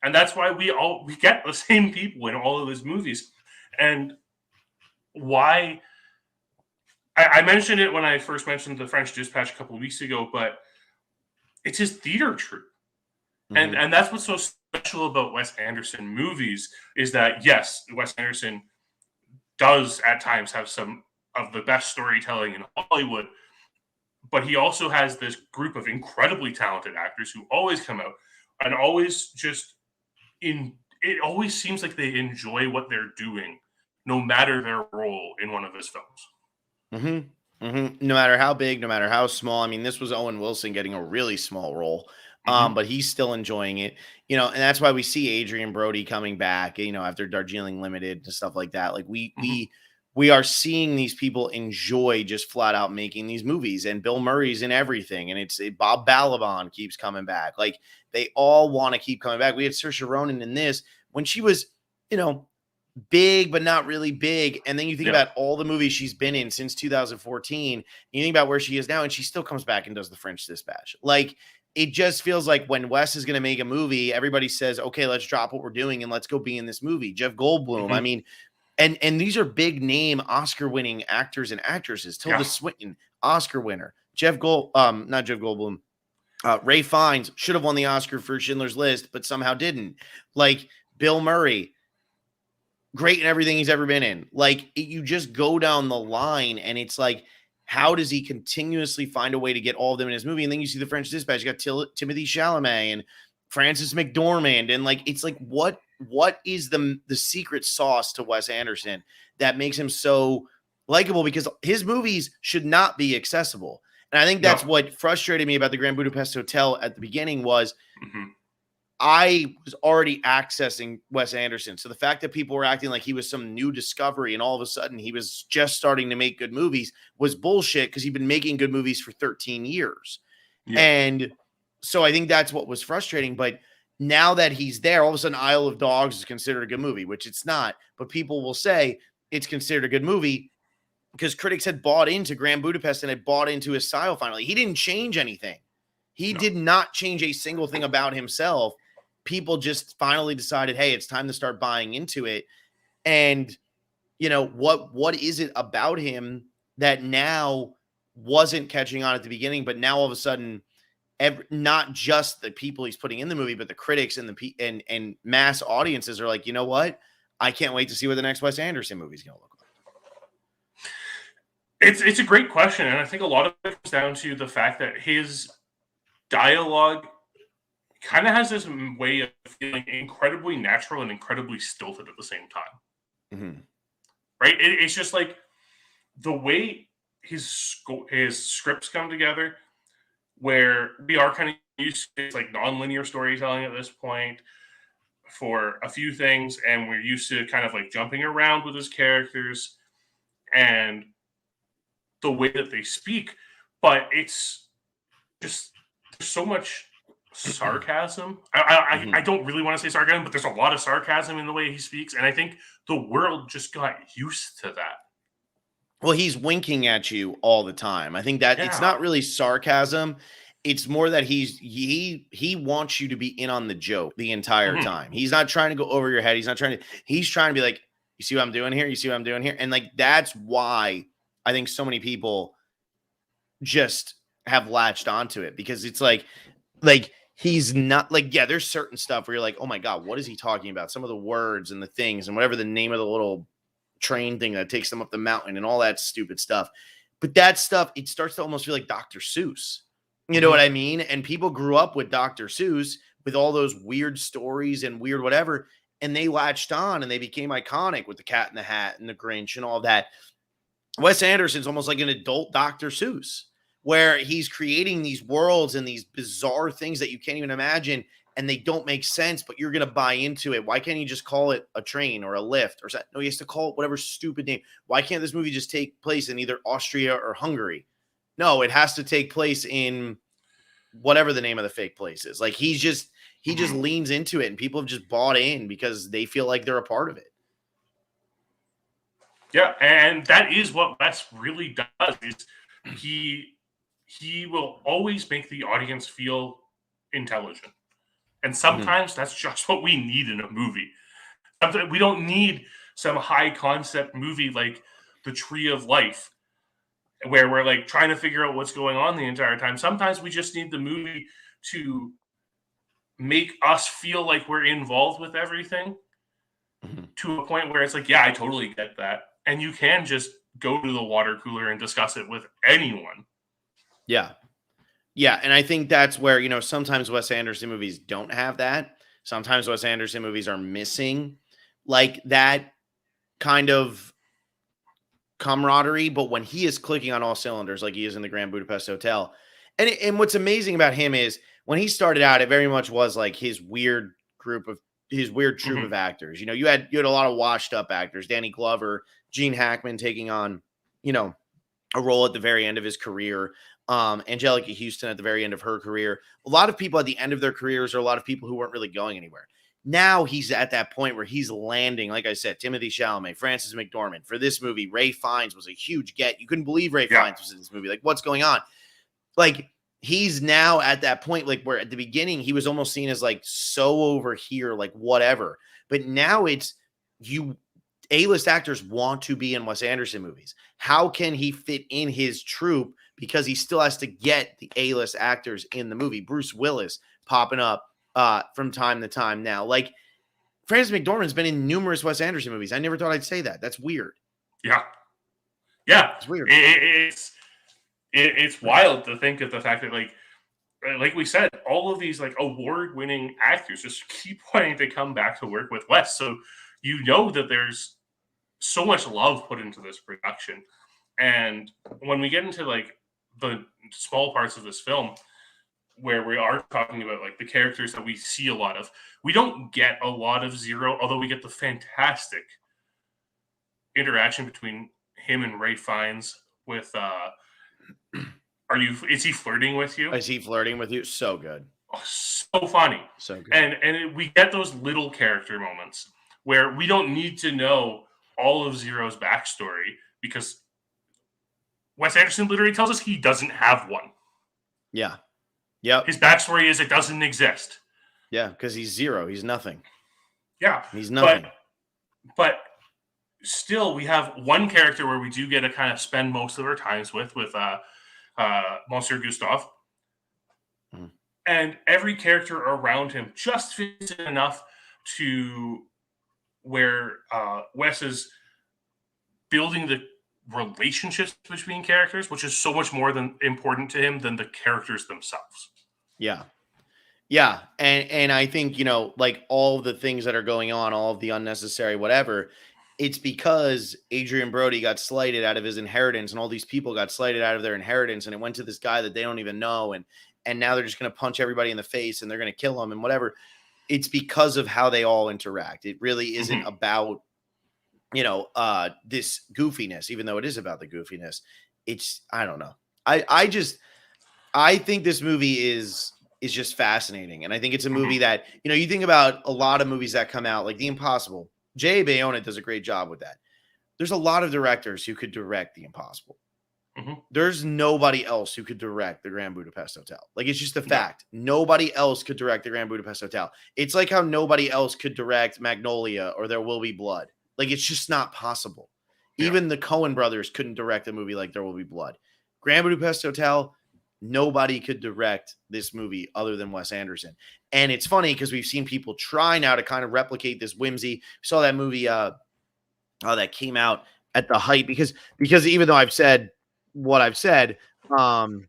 and that's why we get the same people in all of his movies. And why? I mentioned it when I first mentioned the French Dispatch a couple of weeks ago, but it's his theater troupe, and that's what's so special about Wes Anderson movies is that, yes, Wes Anderson does at times have some of the best storytelling in Hollywood, but he also has this group of incredibly talented actors who always come out and always it always seems like they enjoy what they're doing, no matter their role in one of his films. No matter how big, no matter how small. I mean, this was Owen Wilson getting a really small role. But he's still enjoying it, you know, and that's why we see Adrian Brody coming back, you know, after Darjeeling Limited and stuff like that. Like we are seeing these people enjoy just flat out making these movies, and Bill Murray's in everything. And Bob Balaban keeps coming back. Like, they all want to keep coming back. We had Saoirse Ronan in this when she was, you know, big, but not really big. And then you think about all the movies she's been in since 2014, and you think about where she is now, and she still comes back and does the French Dispatch. Like, it just feels like when Wes is going to make a movie, everybody says, okay, let's drop what we're doing and let's go be in this movie. Jeff Goldblum. I mean, and these are big name Oscar winning actors and actresses. Tilda Swinton, Oscar winner. Not Jeff Goldblum. Ray Fiennes should have won the Oscar for Schindler's List, but somehow didn't. Like, Bill Murray, great in everything he's ever been in. Like, you just go down the line, and it's like, how does he continuously find a way to get all of them in his movie? And then you see the French Dispatch. You got Timothée Chalamet and Frances McDormand. And like, it's like, what is the secret sauce to Wes Anderson that makes him so likable? Because his movies should not be accessible. And I think that's what frustrated me about the Grand Budapest Hotel at the beginning was I was already accessing Wes Anderson. So the fact that people were acting like he was some new discovery and all of a sudden he was just starting to make good movies was bullshit, because he'd been making good movies for 13 years. Yeah. And so I think that's what was frustrating. But now that he's there, all of a sudden Isle of Dogs is considered a good movie, which it's not. But people will say it's considered a good movie because critics had bought into Grand Budapest and had bought into his style finally. He didn't change anything. He did not change a single thing about himself. People just finally decided, hey, it's time to start buying into it. And, you know, what is it about him that now wasn't catching on at the beginning, but now all of a sudden, not just the people he's putting in the movie, but the critics and and mass audiences are like, you know what? I can't wait to see what the next Wes Anderson movie is going to look like. It's a great question. And I think a lot of it comes down to the fact that his dialogue kind of has this way of feeling incredibly natural and incredibly stilted at the same time. right? It's just like the way his scripts come together, where we are kind of used to like non-linear storytelling at this point for a few things, and we're used to kind of like jumping around with his characters and the way that they speak, but it's just there's so much sarcasm. I don't really want to say sarcasm, but there's a lot of sarcasm in the way he speaks, and I think the world just got used to that. Well, he's winking at you all the time. I think that it's not really sarcasm. It's more that he wants you to be in on the joke the entire time. He's not trying to go over your head. He's trying to be like, you see what I'm doing here? You see what I'm doing here? And like, that's why I think so many people just have latched onto it, because it's like he's not like, yeah, there's certain stuff where you're like, oh my God, what is he talking about? Some of the words and the things and whatever the name of the little train thing that takes them up the mountain and all that stupid stuff. But that stuff, it starts to almost feel like Dr. Seuss. You know what I mean? And people grew up with Dr. Seuss with all those weird stories and weird whatever, and they latched on and they became iconic with the Cat in the Hat and the Grinch and all that. Wes Anderson's almost like an adult Dr. Seuss, where he's creating these worlds and these bizarre things that you can't even imagine, and they don't make sense, but you're going to buy into it. Why can't he just call it a train or a lift or something? No, he has to call it whatever stupid name. Why can't this movie just take place in either Austria or Hungary? No, it has to take place in whatever the name of the fake place is. Like, he just leans into it, and people have just bought in because they feel like they're a part of it. Yeah, and that is what Wes really does. Is he will always make the audience feel intelligent. And sometimes that's just what we need in a movie. Sometimes we don't need some high concept movie like The Tree of Life, where we're like trying to figure out what's going on the entire time. Sometimes we just need the movie to make us feel like we're involved with everything to a point where it's like, yeah, I totally get that. And you can just go to the water cooler and discuss it with anyone. Yeah. Yeah, and I think that's where, you know, sometimes Wes Anderson movies don't have that. Sometimes Wes Anderson movies are missing like that kind of camaraderie. But when he is clicking on all cylinders, like he is in the Grand Budapest Hotel, and what's amazing about him is when he started out, it very much was like his weird troupe of actors. You know, you had a lot of washed up actors, Danny Glover, Gene Hackman taking on, you know, a role at the very end of his career. Angelica Houston at the very end of her career. A lot of people at the end of their careers are a lot of people who weren't really going anywhere. Now he's at that point where he's landing, like I said, Timothée Chalamet, Frances McDormand. For this movie, Ralph Fiennes was a huge get. You couldn't believe Ralph Fiennes was in this movie. Like, what's going on? Like, he's now at that point, like, where at the beginning he was almost seen as like so over here, like whatever. But now it's A-list actors want to be in Wes Anderson movies. How can he fit in his troupe? Because he still has to get the A-list actors in the movie. Bruce Willis popping up from time to time now. Like, Frances McDormand's been in numerous Wes Anderson movies. I never thought I'd say that. That's weird. Yeah. It's weird. It's wild to think of the fact that, like we said, all of these like award-winning actors just keep wanting to come back to work with Wes. So you know that there's so much love put into this production. And when we get into like the small parts of this film where we are talking about like the characters that we see a lot of, we don't get a lot of Zero, although we get the fantastic interaction between him and Ralph Fiennes with is he flirting with you? Is he flirting with you? So good. Oh, so funny. So good. And we get those little character moments where we don't need to know all of Zero's backstory, because Wes Anderson literally tells us he doesn't have one. Yeah. Yep. His backstory is it doesn't exist. Yeah, because he's Zero. He's nothing. Yeah. He's nothing. But still, we have one character where we do get to kind of spend most of our times with Monsieur Gustave. Mm. And every character around him just fits in enough to where Wes is building the relationships between characters, which is so much more important to him than the characters themselves. Yeah. And I think, you know, like all the things that are going on, all of the unnecessary whatever, it's because Adrian Brody got slighted out of his inheritance, and all these people got slighted out of their inheritance, and it went to this guy that they don't even know, and now they're just going to punch everybody in the face and they're going to kill him and whatever. It's because of how they all interact. It really isn't about, this goofiness, even though it is about the goofiness. It's, I don't know. I think this movie is just fascinating. And I think it's a movie that, you think about a lot of movies that come out, like The Impossible. J.A. Bayona does a great job with that. There's a lot of directors who could direct The Impossible. There's nobody else who could direct The Grand Budapest Hotel. Like, it's just a fact. Nobody else could direct The Grand Budapest Hotel. It's like how nobody else could direct Magnolia or There Will Be Blood. Like, it's just not possible. Even the Coen brothers couldn't direct a movie like There Will Be Blood. Grand Budapest Hotel, nobody could direct this movie other than Wes Anderson. And it's funny because we've seen people try now to kind of replicate this whimsy. We saw that movie that came out at the height because even though I've said what I've said, Tenenbaums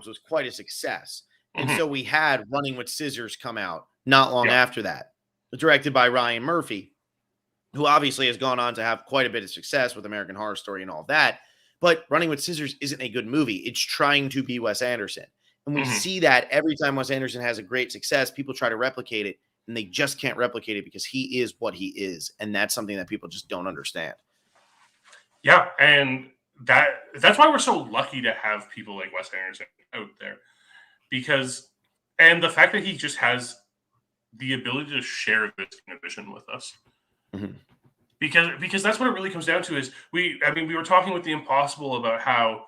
was quite a success. And so we had Running with Scissors come out not long after that, directed by Ryan Murphy, who obviously has gone on to have quite a bit of success with American Horror Story and all that. But Running with Scissors isn't a good movie. It's trying to be Wes Anderson. And we see that every time Wes Anderson has a great success, people try to replicate it, and they just can't replicate it because he is what he is. And that's something that people just don't understand. Yeah, and that's why we're so lucky to have people like Wes Anderson out there. And the fact that he just has the ability to share this kind of vision with us. Because that's what it really comes down to is we were talking with The Impossible about how,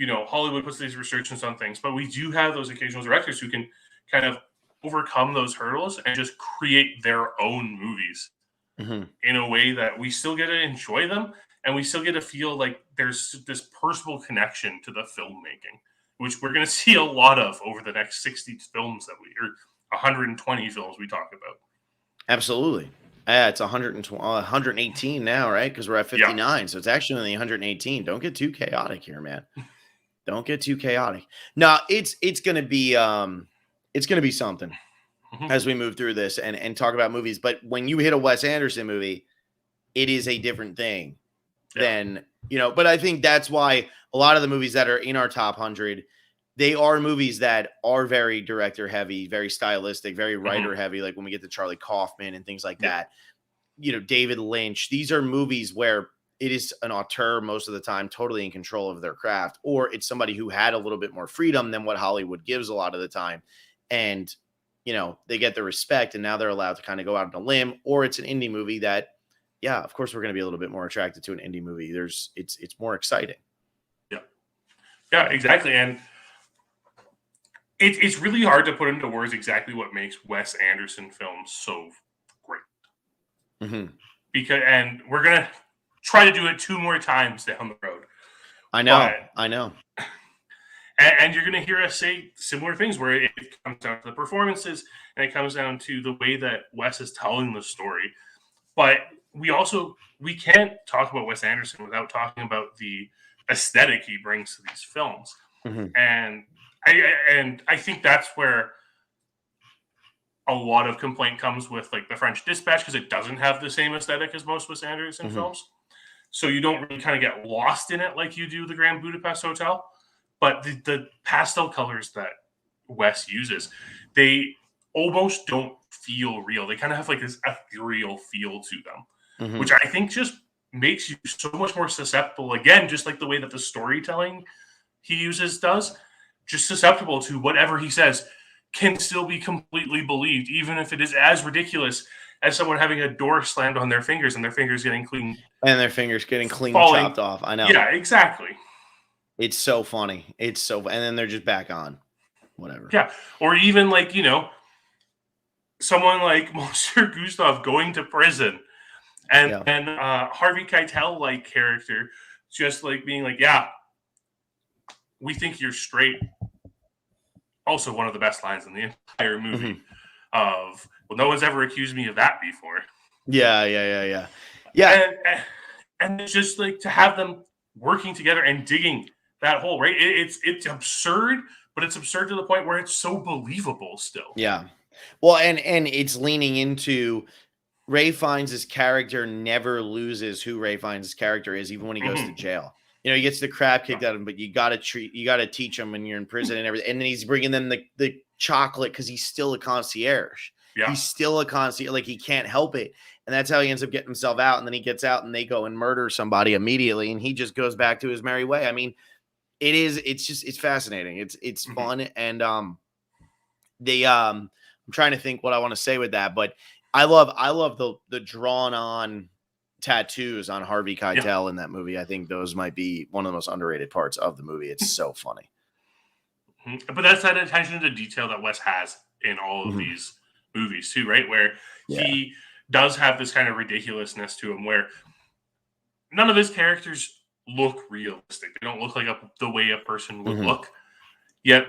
Hollywood puts these restrictions on things, but we do have those occasional directors who can kind of overcome those hurdles and just create their own movies in a way that we still get to enjoy them and we still get to feel like there's this personal connection to the filmmaking, which we're going to see a lot of over the next 60 films or 120 films we talk about. Absolutely. Yeah, it's 118 now, right? Because we're at 59, so it's actually only 118. Don't get too chaotic here, man. Don't get too chaotic. No, it's gonna be something as we move through this and talk about movies. But when you hit a Wes Anderson movie, it is a different thing than But I think that's why a lot of the movies that are in our top 100, they are movies that are very director heavy, very stylistic, very writer heavy. Like when we get to Charlie Kaufman and things like that, David Lynch, these are movies where it is an auteur most of the time, totally in control of their craft, or it's somebody who had a little bit more freedom than what Hollywood gives a lot of the time. And, they get the respect and now they're allowed to kind of go out on a limb, or it's an indie movie that, of course we're going to be a little bit more attracted to an indie movie. It's more exciting. Yeah, exactly. And it's really hard to put into words exactly what makes Wes Anderson films so great. And we're going to try to do it 2 more times down the road. I know. And you're going to hear us say similar things where it comes down to the performances and it comes down to the way that Wes is telling the story. But we can't talk about Wes Anderson without talking about the aesthetic he brings to these films. And I think that's where a lot of complaint comes with like The French Dispatch, because it doesn't have the same aesthetic as most Wes Anderson films. So you don't really kind of get lost in it like you do The Grand Budapest Hotel. But the pastel colors that Wes uses, they almost don't feel real. They kind of have like this ethereal feel to them, which I think just makes you so much more susceptible. Again, just like the way that the storytelling he uses does, just susceptible to whatever he says can still be completely believed, even if it is as ridiculous as someone having a door slammed on their fingers and their fingers getting clean. And their fingers getting clean chopped off. I know. Yeah, exactly. It's so funny. And then they're just back on. Whatever. Yeah. Or even like, someone like Monsieur Gustav going to prison and Harvey Keitel like character just like being like, yeah, we think you're straight. Also one of the best lines in the entire movie of, well, no one's ever accused me of that before. Yeah. And it's just like to have them working together and digging that hole, right? It's absurd, but it's absurd to the point where it's so believable still. Yeah. Well, and it's leaning into Ray Fiennes' character never loses who Ray Fiennes' character is, even when he goes to jail. You know, he gets the crap kicked out of him, but you got to teach him when you're in prison and everything. And then he's bringing them the chocolate because he's still a concierge. Yeah. He's still a concierge. Like, he can't help it. And that's how he ends up getting himself out. And then he gets out and they go and murder somebody immediately. And he just goes back to his merry way. I mean, it's fascinating. It's fun. And I'm trying to think what I want to say with that, but I love the drawn on tattoos on Harvey Keitel in that movie. I think those might be one of the most underrated parts of the movie. It's so funny. But that's that attention to detail that Wes has in all of these movies too, right? Where he does have this kind of ridiculousness to him, where none of his characters look realistic. They don't look like the way a person would look. Yet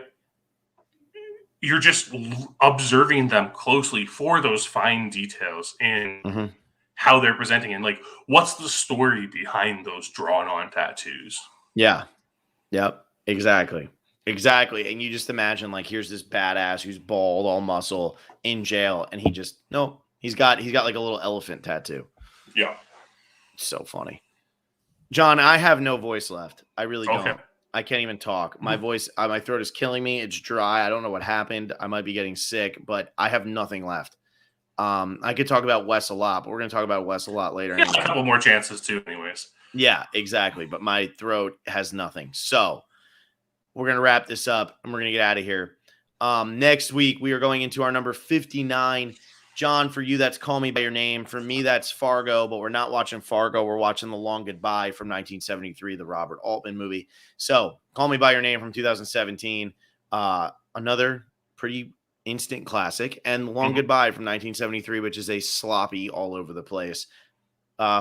you're just observing them closely for those fine details in how they're presenting, and like, what's the story behind those drawn on tattoos? Yeah. Yep. Exactly. And you just imagine, like, here's this badass who's bald, all muscle, in jail, and he's got like a little elephant tattoo. Yeah. So funny. John, I have no voice left. I really don't. I can't even talk. My voice, my throat is killing me. It's dry. I don't know what happened. I might be getting sick, but I have nothing left. I could talk about Wes a lot, but we're going to talk about Wes a lot later. Yeah, anyway. A couple more chances too, anyways. Yeah, exactly. But my throat has nothing. So we're going to wrap this up and we're going to get out of here. Next week, we are going into our number 59. John, for you, that's Call Me By Your Name. For me, that's Fargo, but we're not watching Fargo. We're watching The Long Goodbye from 1973, the Robert Altman movie. So Call Me By Your Name from 2017, another pretty instant classic, and The Long Goodbye from 1973, which is a sloppy, all over the place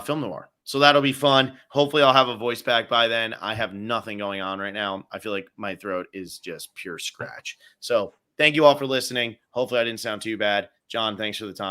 film noir. So that'll be fun. Hopefully I'll have a voice back by then. I have nothing going on right now. I feel like my throat is just pure scratch. So thank you all for listening. Hopefully I didn't sound too bad. John, thanks for the time.